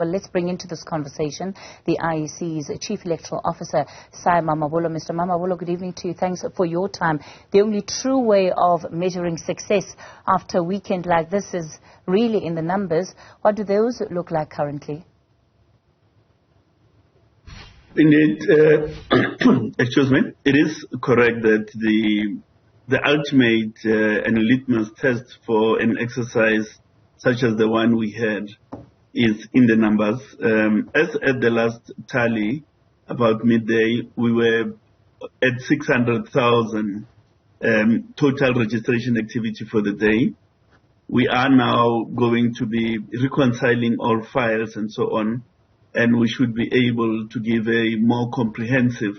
Well, let's bring into this conversation the IEC's Chief Electoral Officer, Sy Mamabolo. Mr. Mamabolo, good evening to you. Thanks for your time. The only true way of measuring success after a weekend like this is really in the numbers. What do those look like currently? Indeed, excuse me, it is correct that the ultimate and litmus test for an exercise such as the one we had is in the numbers. As at the last tally, about midday, we were at 600,000 total registration activity for the day. We are now going to be reconciling all files and so on, and we should be able to give a more comprehensive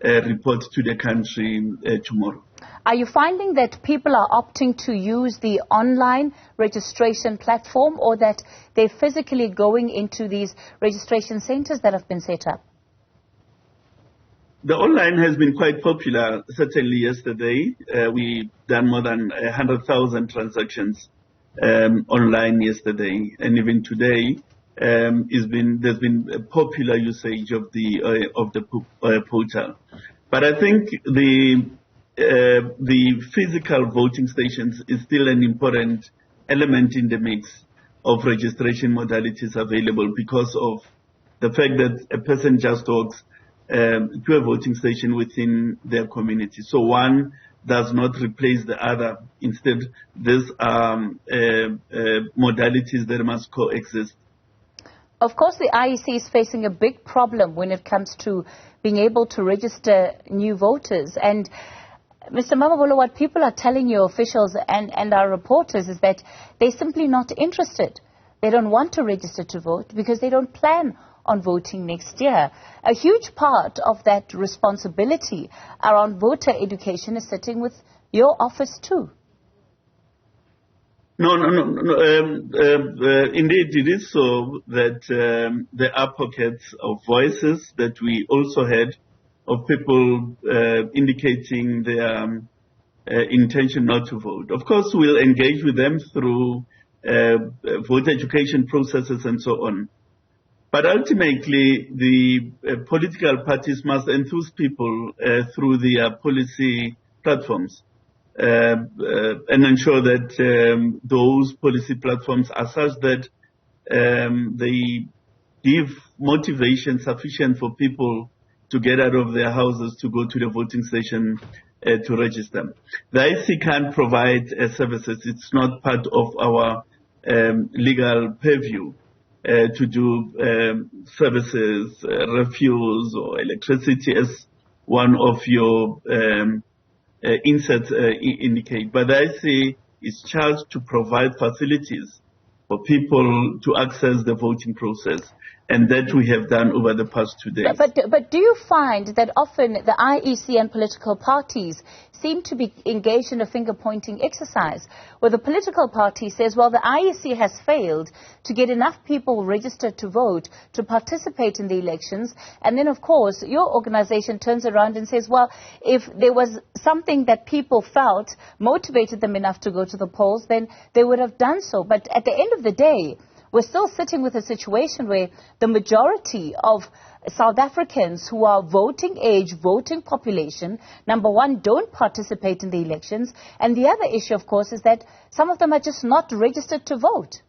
report to the country tomorrow. Are you finding that people are opting to use the online registration platform, or that they're physically going into these registration centers that have been set up? The online has been quite popular. Certainly yesterday, we done more than 100,000 transactions online yesterday, and even today, there's been a popular usage of the portal. But I think the physical voting stations is still an important element in the mix of registration modalities available, because of the fact that a person just walks to a voting station within their community. So one does not replace the other. Instead, these are modalities that must coexist. Of course, the IEC is facing a big problem when it comes to being able to register new voters. And Mr. Mamabolo, what people are telling you, officials and our reporters, is that they're simply not interested. They don't want to register to vote because they don't plan on voting next year. A huge part of that responsibility around voter education is sitting with your office too. No. Indeed, it is so that there are pockets of voices that we also had of people indicating their intention not to vote. Of course, we'll engage with them through voter education processes and so on. But ultimately, the political parties must enthuse people through their policy platforms and ensure that those policy platforms are such that they give motivation sufficient for people to get out of their houses to go to the voting station to register. The IEC can't provide services. It's not part of our legal purview to do services, refuels or electricity, as one of your inserts indicate. But the IEC is charged to provide facilities for people to access the voting process, and that we have done over the past 2 days. But do you find that often the IEC and political parties seem to be engaged in a finger-pointing exercise, where the political party says, well, the IEC has failed to get enough people registered to vote, to participate in the elections, and then, of course, your organization turns around and says, well, if there was something that people felt motivated them enough to go to the polls, then they would have done so. But at the end of the day, we're still sitting with a situation where the majority of South Africans who are voting age, voting population, number one, don't participate in the elections. And the other issue, of course, is that some of them are just not registered to vote.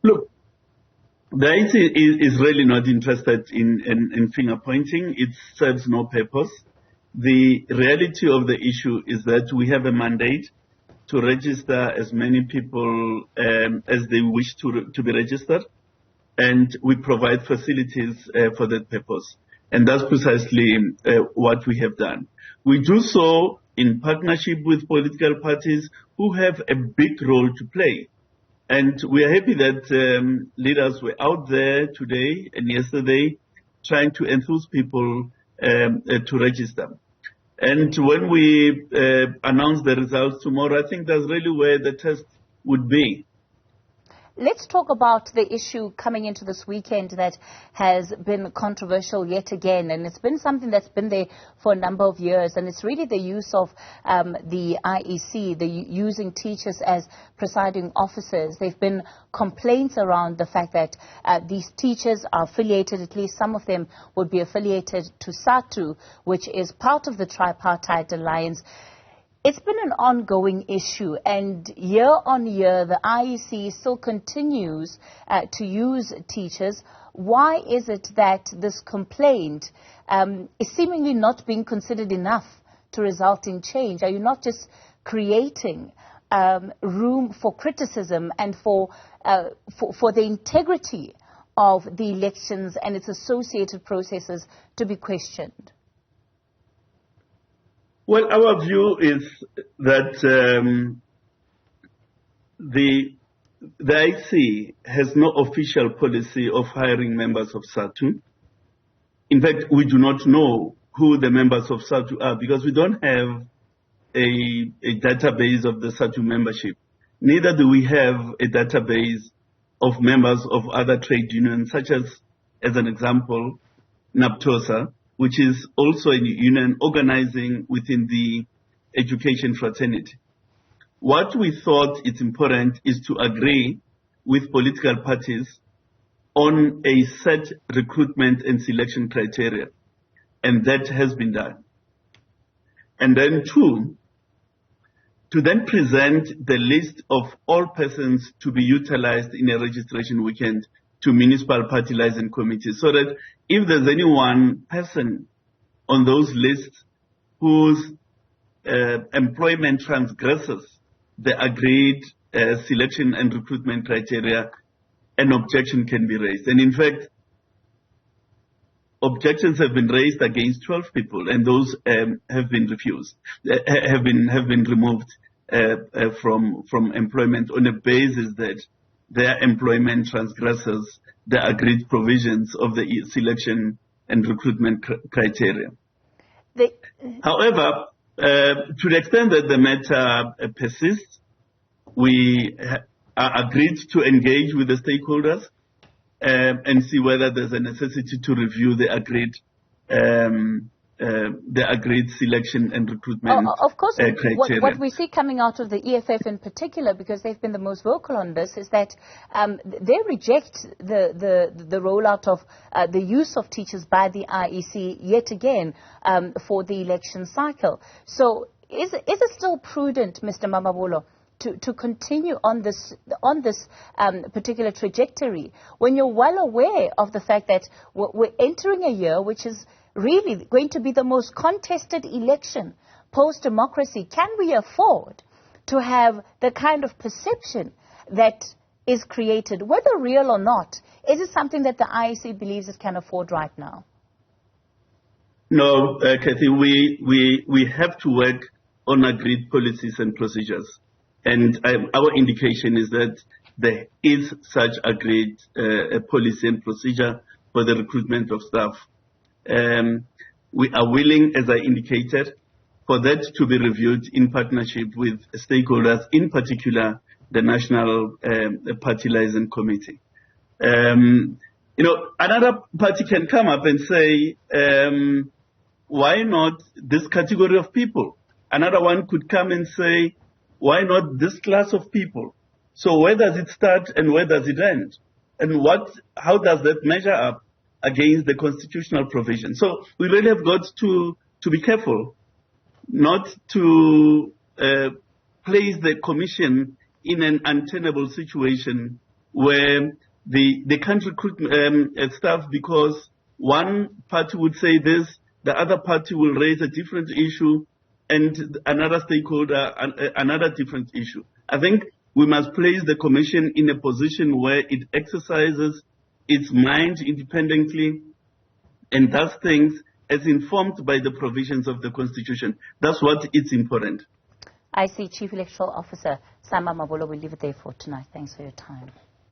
Look, the IEC is really not interested in finger pointing. It serves no purpose. The reality of the issue is that we have a mandate to register as many people as they wish to be registered, and we provide facilities for that purpose. And that's precisely what we have done. We do so in partnership with political parties who have a big role to play. And we are happy that leaders were out there today and yesterday trying to enthuse people to register. And when we announce the results tomorrow, I think that's really where the test would be. let's talk about the issue coming into this weekend that has been controversial yet again, and it's been something that's been there for a number of years, and it's really the use of the IEC, using teachers as presiding officers. There have been complaints around the fact that these teachers are affiliated, at least some of them would be affiliated to SATU, which is part of the tripartite alliance. It's been an ongoing issue, and year on year, the IEC still continues to use teachers. Why is it that this complaint is seemingly not being considered enough to result in change? Are you not just creating room for criticism and for the integrity of the elections and its associated processes to be questioned? Well, our view is that the IEC has no official policy of hiring members of SATU. In fact, we do not know who the members of SATU are because we don't have a database of the SATU membership. Neither do we have a database of members of other trade unions, such as an example, NAPTOSA, which is also a union organizing within the education fraternity. What we thought is important is to agree with political parties on a set recruitment and selection criteria, and that has been done. And then two, to then present the list of all persons to be utilized in a registration weekend to municipal party liaison committees, so that if there's any one person on those lists whose employment transgresses the agreed selection and recruitment criteria, an objection can be raised. And in fact, objections have been raised against 12 people, and those have been refused, have been removed from employment on a basis that their employment transgresses the agreed provisions of the selection and recruitment criteria. However, to the extent that the matter persists, we are agreed to engage with the stakeholders and see whether there's a necessity to review the agreed selection and recruitment of course, criteria. what we see coming out of the EFF in particular, because they've been the most vocal on this, is that they reject the rollout of the use of teachers by the IEC yet again for the election cycle. So is it still prudent, Mr. Mamabolo, to continue on this particular trajectory when you're well aware of the fact that we're entering a year which is really going to be the most contested election post-democracy? Can we afford to have the kind of perception that is created, whether real or not? Is it something that the IEC believes it can afford right now? No, Kathy, we have to work on agreed policies and procedures. And our indication is that there is such agreed policy and procedure for the recruitment of staff. We are willing, as I indicated, for that to be reviewed in partnership with stakeholders, in particular the National Party Liaison Committee. Another party can come up and say, why not this category of people? Another one could come and say, why not this class of people? So where does it start and where does it end? And how does that measure up against the constitutional provision? So we really have got to be careful not to place the commission in an untenable situation where they can't recruit staff because one party would say this, the other party will raise a different issue, and another stakeholder another different issue. I think we must place the commission in a position where it exercises its mind independently and does things as informed by the provisions of the Constitution. That's what is important. I see Chief Electoral Officer Sy Mamabolo. We'll leave it there for tonight. Thanks for your time.